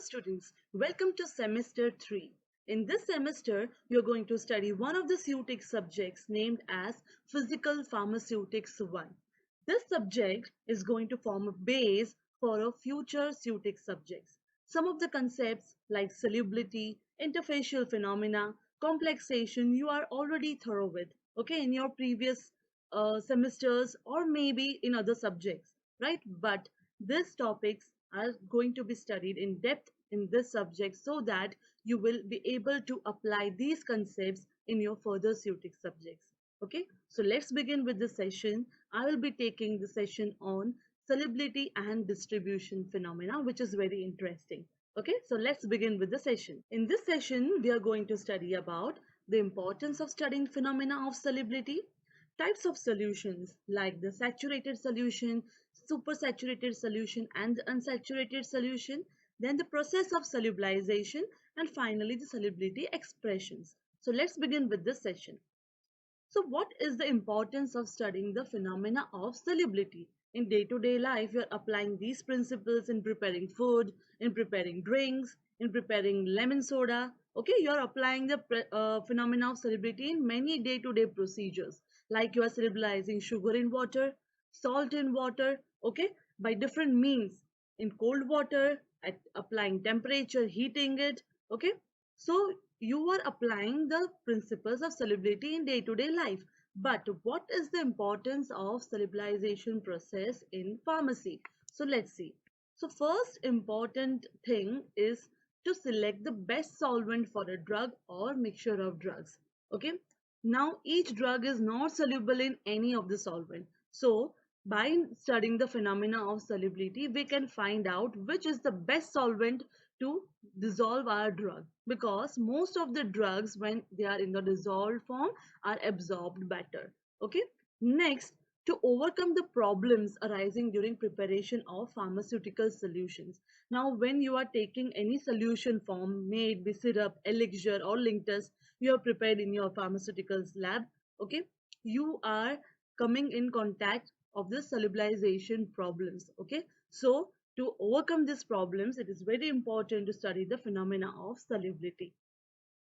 students, welcome to semester 3. In this semester, you are going to study one of the SUTIC subjects named as Physical Pharmaceutics 1. This subject is going to form a base for our future SUTIC subjects. Some of the concepts like solubility, interfacial phenomena, complexation you are already thorough with, okay, in your previous semesters or maybe in other subjects, right? But these topics are going to be studied in depth in this subject so that you will be able to apply these concepts in your further SUTIC subjects. Okay, so let's begin with the session. I will be taking the session on solubility and distribution phenomena, which is very interesting. Okay, so let's begin with the session. In this session, we are going to study about the importance of studying phenomena of solubility, types of solutions like the saturated solution, supersaturated solution and the unsaturated solution, then the process of solubilization, and finally the solubility expressions. So let's begin with this session. So what is the importance of studying the phenomena of solubility? In day-to-day life, you're applying these principles in preparing food, in preparing drinks, in preparing lemon soda. Okay, you're applying the phenomena of solubility in many day-to-day procedures, like you are solubilizing sugar in water, salt in water, okay, by different means, in cold water, at applying temperature, heating it, okay. So you are applying the principles of solubility in day-to-day life. But what is the importance of solubilization process in pharmacy? So let's see. So first important thing is to select the best solvent for a drug or mixture of drugs. Okay. Now each drug is not soluble in any of the solvent. So by studying the phenomena of solubility, we can find out which is the best solvent to dissolve our drug, because most of the drugs when they are in the dissolved form are absorbed better. Okay, next, to overcome the problems arising during preparation of pharmaceutical solutions. Now when you are taking any solution form, may it be syrup, elixir or linctus, you have prepared in your pharmaceuticals lab, okay, you are coming in contact of the solubilization problems. Okay, so to overcome these problems, it is very important to study the phenomena of solubility.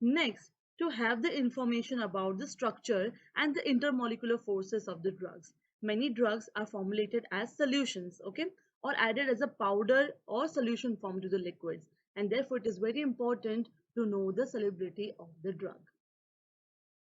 Next, to have the information about the structure and the intermolecular forces of the drugs. Many drugs are formulated as solutions, okay, or added as a powder or solution form to the liquids, and therefore it is very important to know the solubility of the drug.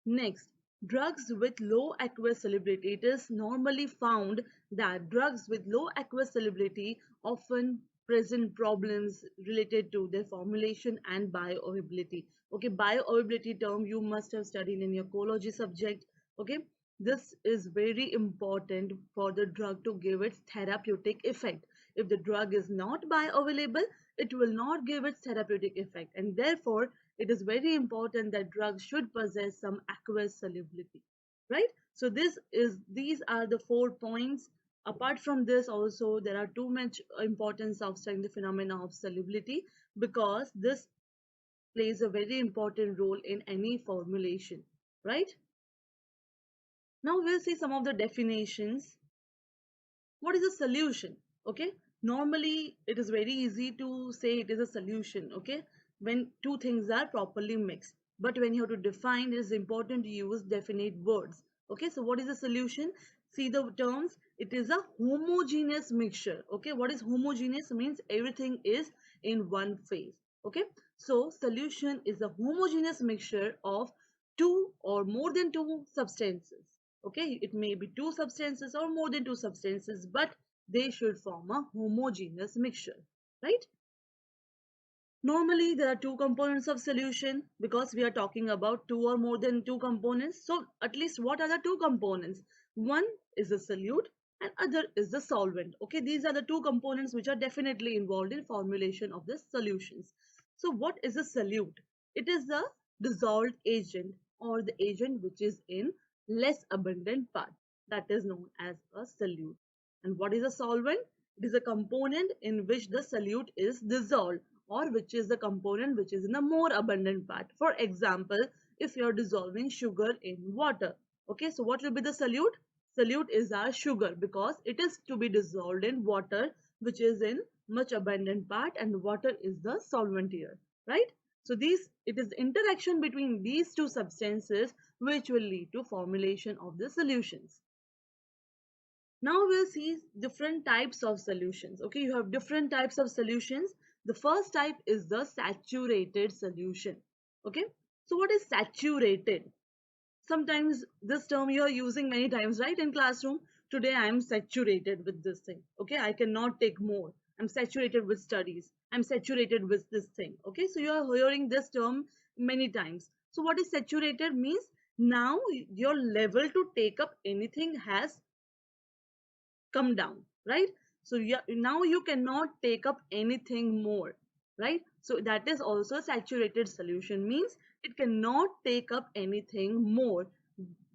Next, drugs with low aqueous solubility. It is normally found that drugs with low aqueous solubility often present problems related to their formulation and bioavailability. Okay, bioavailability term you must have studied in your ecology subject. Okay, this is very important for the drug to give its therapeutic effect. If the drug is not bioavailable, it will not give its therapeutic effect, and therefore it is very important that drugs should possess some aqueous solubility, right? So these are the 4 points. Apart from this, also there are too much importance of studying the phenomena of solubility, because this plays a very important role in any formulation, right? Now we'll see some of the definitions. What is a solution? Okay, normally it is very easy to say it is a solution, okay, when two things are properly mixed. But when you have to define, it is important to use definite words. Okay, so what is a solution? See the terms. It is a homogeneous mixture. Okay, what is homogeneous? Means everything is in one phase. Okay, so solution is a homogeneous mixture of two or more than two substances. Okay, it may be two substances or more than two substances, but they should form a homogeneous mixture, right? Normally there are two components of solution, because we are talking about two or more than two components. So at least what are the two components? One is the solute and other is the solvent. Okay, these are the two components which are definitely involved in formulation of the solutions. So what is a solute? It is the dissolved agent, or the agent which is in less abundant part, that is known as a solute. And what is a solvent? It is a component in which the solute is dissolved, or which is the component which is in a more abundant part. For example, if you are dissolving sugar in water, okay, so what will be the solute? Solute is our sugar, because it is to be dissolved in water which is in much abundant part, and water is the solvent here, right? So it is interaction between these two substances which will lead to formulation of the solutions. Now we'll see different types of solutions. Okay, you have different types of solutions. The first type is the saturated solution. Okay, so what is saturated? Sometimes this term you are using many times, right, in classroom. Today I am saturated with this thing. Okay, I cannot take more. I'm saturated with studies. I'm saturated with this thing. Okay, so you are hearing this term many times. So what is saturated means? Now your level to take up anything has come down, right? So yeah, now you cannot take up anything more, right? So that is also saturated solution, means it cannot take up anything more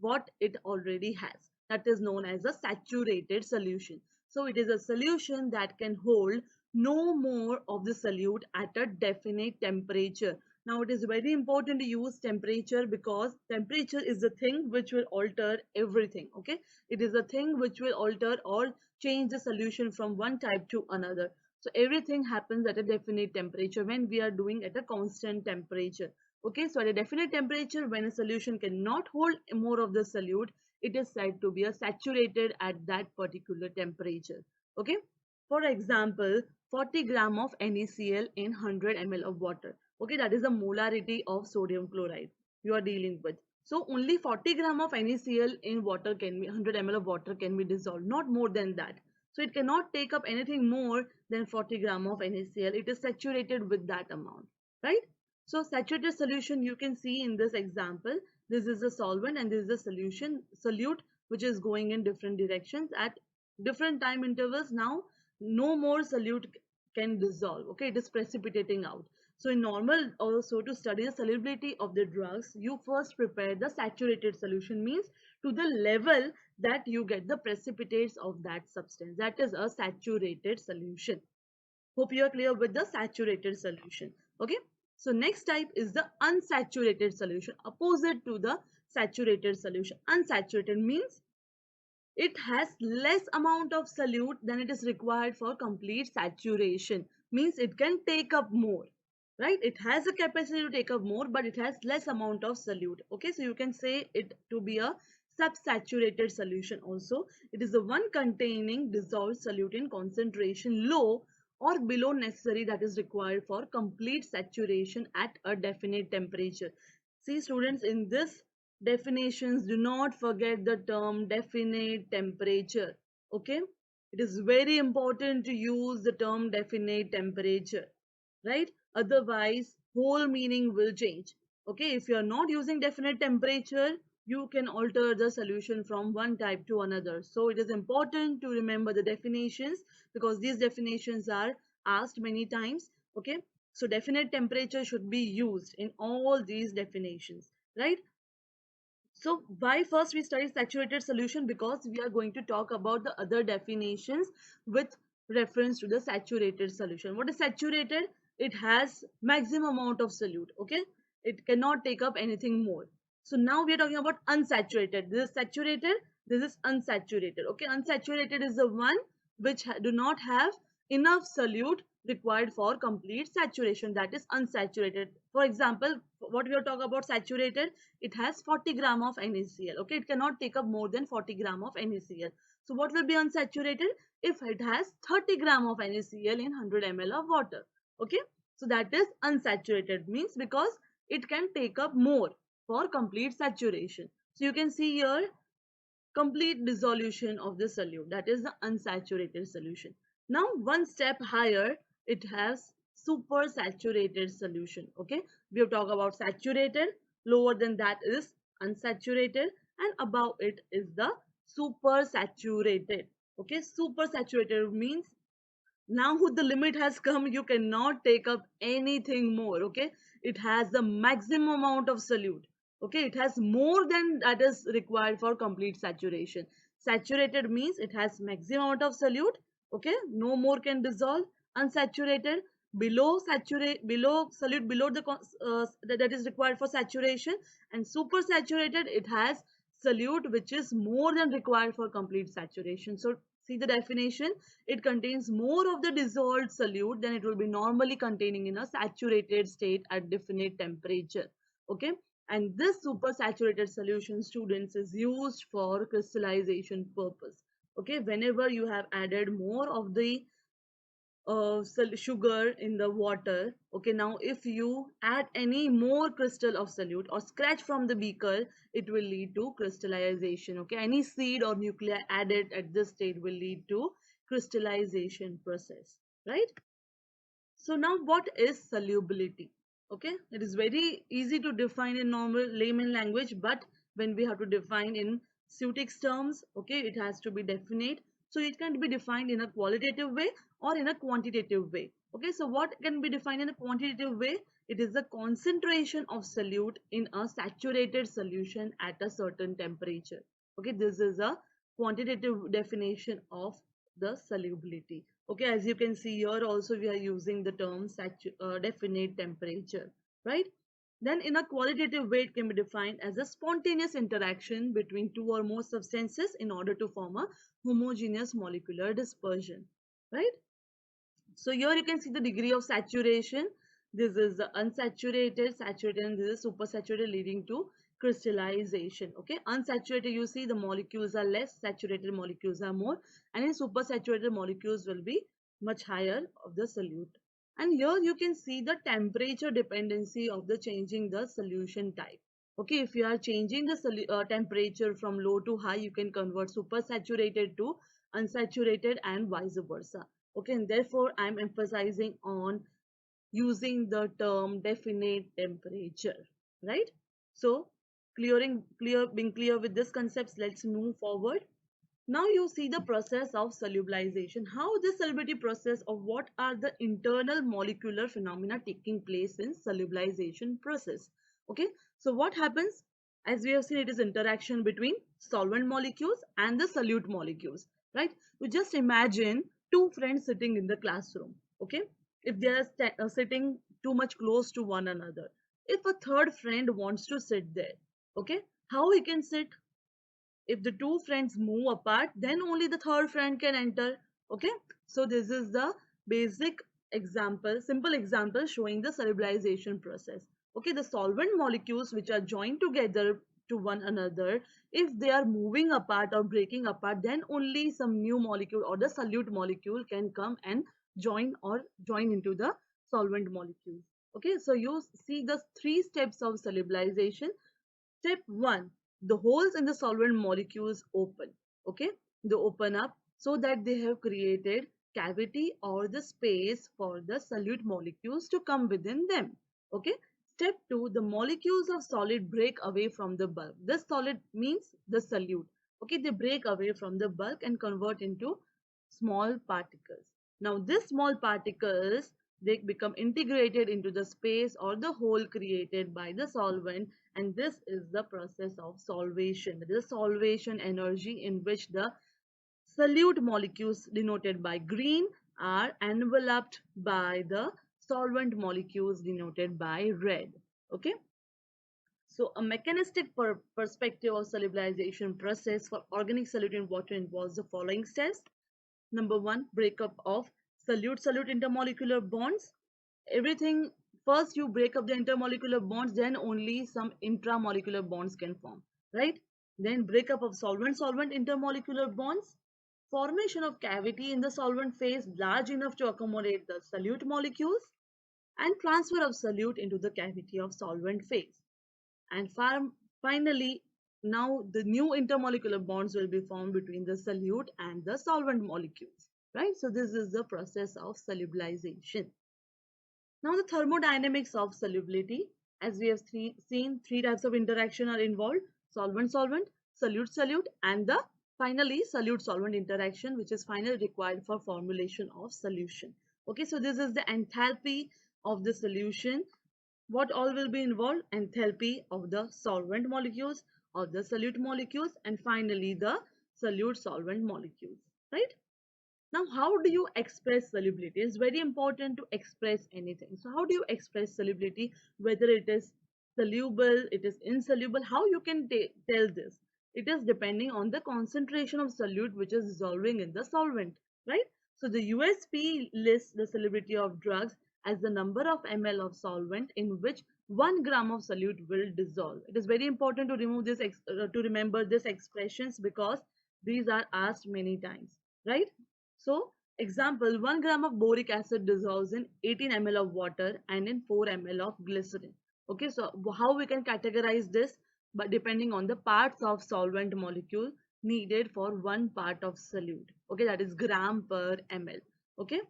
what it already has. That is known as a saturated solution. So it is a solution that can hold no more of the solute at a definite temperature. Now it is very important to use temperature, because temperature is the thing which will alter everything. Okay, it is a thing which will alter or change the solution from one type to another. So everything happens at a definite temperature when we are doing at a constant temperature. Okay, so at a definite temperature, when a solution cannot hold more of the solute, it is said to be a saturated at that particular temperature. Okay, for example, 40 gram of NaCl in 100 ml of water. Okay, that is the molarity of sodium chloride you are dealing with. So only 40 gram of NaCl in water can be 100 ml of water can be dissolved, not more than that. So it cannot take up anything more than 40 gram of NaCl. It is saturated with that amount, right? So saturated solution you can see in this example. This is a solvent and this is a solution solute which is going in different directions at different time intervals. Now no more solute can dissolve. Okay, it is precipitating out. So in normal also, to study the solubility of the drugs, you first prepare the saturated solution, means to the level that you get the precipitates of that substance. That is a saturated solution. Hope you are clear with the saturated solution. Okay, so next type is the unsaturated solution, opposite to the saturated solution. Unsaturated means it has less amount of solute than it is required for complete saturation, means it can take up more, right? It has a capacity to take up more, but it has less amount of solute. Okay, so you can say it to be a subsaturated solution also. It is the one containing dissolved solute in concentration low or below necessary that is required for complete saturation at a definite temperature. See students, in this definitions, do not forget the term definite temperature. Okay, it is very important to use the term definite temperature, right? Otherwise whole meaning will change. Okay, if you are not using definite temperature, you can alter the solution from one type to another. So it is important to remember the definitions, because these definitions are asked many times. Okay, so definite temperature should be used in all these definitions, right? So why first we study saturated solution? Because we are going to talk about the other definitions with reference to the saturated solution. What is saturated? It has maximum amount of solute. Okay, it cannot take up anything more. So now we are talking about unsaturated. This is saturated, this is unsaturated. Okay, unsaturated is the one which do not have enough solute required for complete saturation, that is unsaturated. For example, what we are talking about saturated, it has 40 gram of NaCl. Okay, it cannot take up more than 40 gram of NaCl. So what will be unsaturated? If it has 30 gram of NaCl in 100 ml of water. Okay, so that is unsaturated, means because it can take up more for complete saturation. So you can see here complete dissolution of the solute, that is the unsaturated solution. Now one step higher, it has super saturated solution. Okay, we have talked about saturated, lower than that is unsaturated, and above it is the super saturated. Okay, super saturated means now the limit has come, you cannot take up anything more. Okay, it has the maximum amount of solute. Okay, it has more than that is required for complete saturation. Saturated means it has maximum amount of solute. Okay, no more can dissolve. Unsaturated, below saturate, below solute, below the that is required for saturation. And super saturated, it has solute which is more than required for complete saturation. So See the definition. It contains more of the dissolved solute than it will be normally containing in a saturated state at definite temperature. Okay. And this supersaturated solution, students, is used for crystallization purpose. Okay. Whenever you have added more of the sugar in the water. Okay, now if you add any more crystal of solute or scratch from the beaker, it will lead to crystallization. Okay, any seed or nuclei added at this stage will lead to crystallization process, right? So now what is solubility? Okay, it is very easy to define in normal layman language, but when we have to define in Sutix terms, okay, it has to be definite. So it can be defined in a qualitative way or in a quantitative way. Okay, so what can be defined in a quantitative way? It is the concentration of solute in a saturated solution at a certain temperature. Okay, this is a quantitative definition of the solubility. Okay, as you can see here also we are using the term definite temperature, right? Then in a qualitative way it can be defined as a spontaneous interaction between two or more substances in order to form a homogeneous molecular dispersion, right? So here you can see the degree of saturation. This is the unsaturated, saturated, and this is supersaturated, leading to crystallization. Okay, unsaturated, you see the molecules are less, saturated molecules are more, and in supersaturated molecules will be much higher of the solute. And here you can see the temperature dependency of the changing the solution type. Okay, if you are changing the temperature from low to high, you can convert supersaturated to unsaturated and vice versa. Okay, and therefore I'm emphasizing on using the term definite temperature, right? So being clear with this concepts, let's move forward. Now you see the process of solubilization. How this solubility process, or what are the internal molecular phenomena taking place in solubilization process. Okay, so what happens? As we have seen, it is interaction between solvent molecules and the solute molecules, right? You just imagine two friends sitting in the classroom. Okay, if they are sitting too much close to one another, if a third friend wants to sit there, okay, how he can sit? If the two friends move apart, then only the third friend can enter. Okay, so this is the basic example, simple example showing the solubilization process. Okay, the solvent molecules which are joined together to one another, if they are moving apart or breaking apart, then only some new molecule or the solute molecule can come and join into the solvent molecules. Okay, so you see the three steps of solubilization. Step 1, the holes in the solvent molecules open. Okay, they open up so that they have created cavity or the space for the solute molecules to come within them. Okay, step 2, the molecules of solid break away from the bulk. This solid means the solute. Okay, they break away from the bulk and convert into small particles. Now, these small particles, they become integrated into the space or the hole created by the solvent, and this is the process of solvation. The solvation energy in which the solute molecules denoted by green are enveloped by the solvent molecules denoted by red. Okay, so a mechanistic perspective of solubilization process for organic solute in water involves the following steps. Number 1, breakup of solute-solute intermolecular bonds. Everything, first you break up the intermolecular bonds, then only some intramolecular bonds can form, right? Then breakup of solvent-solvent intermolecular bonds, formation of cavity in the solvent phase large enough to accommodate the solute molecules, and transfer of solute into the cavity of solvent phase. And finally, now the new intermolecular bonds will be formed between the solute and the solvent molecules, right? So this is the process of solubilization. Now the thermodynamics of solubility, as we have seen, three types of interaction are involved: solvent-solvent, solute-solute, and the finally solute-solvent interaction, which is finally required for formulation of solution. Okay, so this is the enthalpy of the solution. What all will be involved? Enthalpy of the solvent molecules, of the solute molecules, and finally the solute solvent molecules, right? Now, how do you express solubility? It's very important to express anything. So how do you express solubility? Whether it is soluble, it is insoluble, how you can tell this? It is depending on the concentration of solute which is dissolving in the solvent, right? So the USP lists the solubility of drugs as the number of ml of solvent in which 1 gram of solute will dissolve. It is very important to remember these expressions because these are asked many times, right? So example, 1 gram of boric acid dissolves in 18 ml of water and in 4 ml of glycerin. Okay, so how we can categorize this? But depending on the parts of solvent molecule needed for one part of solute. Okay, that is gram per ml. Okay,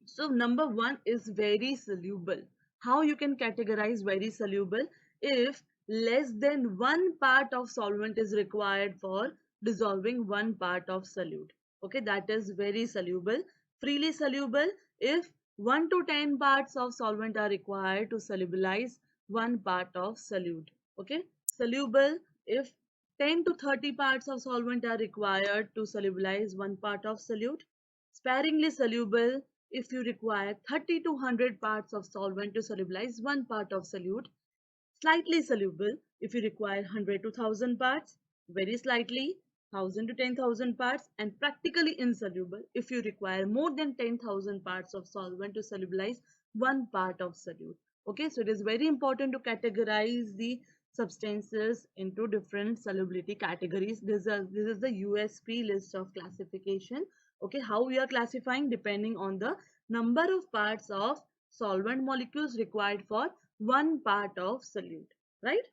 so number one is very soluble. How you can categorize very soluble? If less than one part of solvent is required for dissolving one part of solute. Okay, that is very soluble. Freely soluble if 1 to 10 parts of solvent are required to solubilize one part of solute. Okay, soluble if 10 to 30 parts of solvent are required to solubilize one part of solute. Sparingly soluble if you require 30 to 100 parts of solvent to solubilize one part of solute. Slightly soluble if you require 100 to 1000 parts. Very slightly 1000 to 10,000 parts, and practically insoluble if you require more than 10,000 parts of solvent to solubilize one part of solute. Okay, so it is very important to categorize the substances into different solubility categories. This is the USP list of classification. Okay, how we are classifying depending on the number of parts of solvent molecules required for one part of solute, right?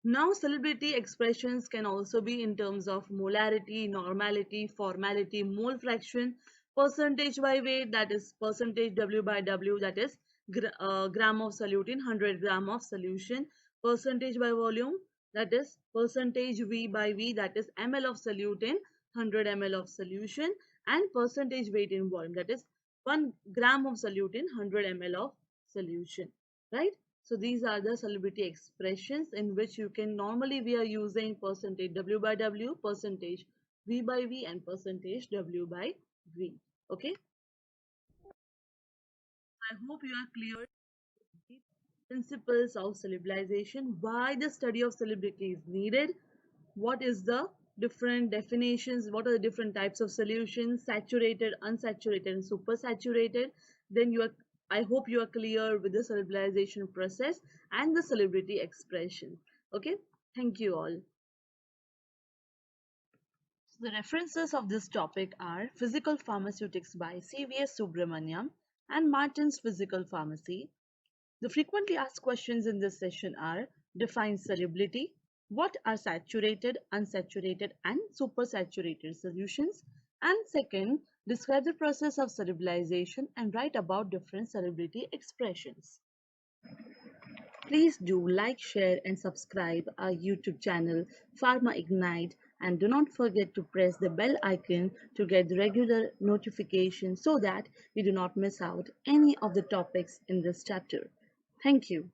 Now solubility expressions can also be in terms of molarity, normality, formality, mole fraction, percentage by weight, that is percentage W by W, that is gram of solute in 100 gram of solution, percentage by volume, that is percentage V by V, that is ml of solute in 100 ml of solution, and percentage weight in volume, that is 1 gram of solute in 100 ml of solution, right? So these are the solubility expressions in which you can normally we are using percentage W by W, percentage V by V, and percentage W by V. Okay. I hope you are clear with the principles of solubilization, why the study of solubility is needed, what is the different definitions, what are the different types of solutions, saturated, unsaturated, and supersaturated. Then you are, I hope you are clear with the solubilization process and the solubility expression. Okay, thank you all. So the references of this topic are Physical Pharmaceutics by CVS Subramaniam and Martin's Physical Pharmacy. The frequently asked questions in this session are: define solubility, what are saturated, unsaturated, and supersaturated solutions, and second, describe the process of solubilization and write about different solubility expressions. Please do like, share, and subscribe our YouTube channel Pharma Ignite, and do not forget to press the bell icon to get the regular notifications so that you do not miss out any of the topics in this chapter. Thank you.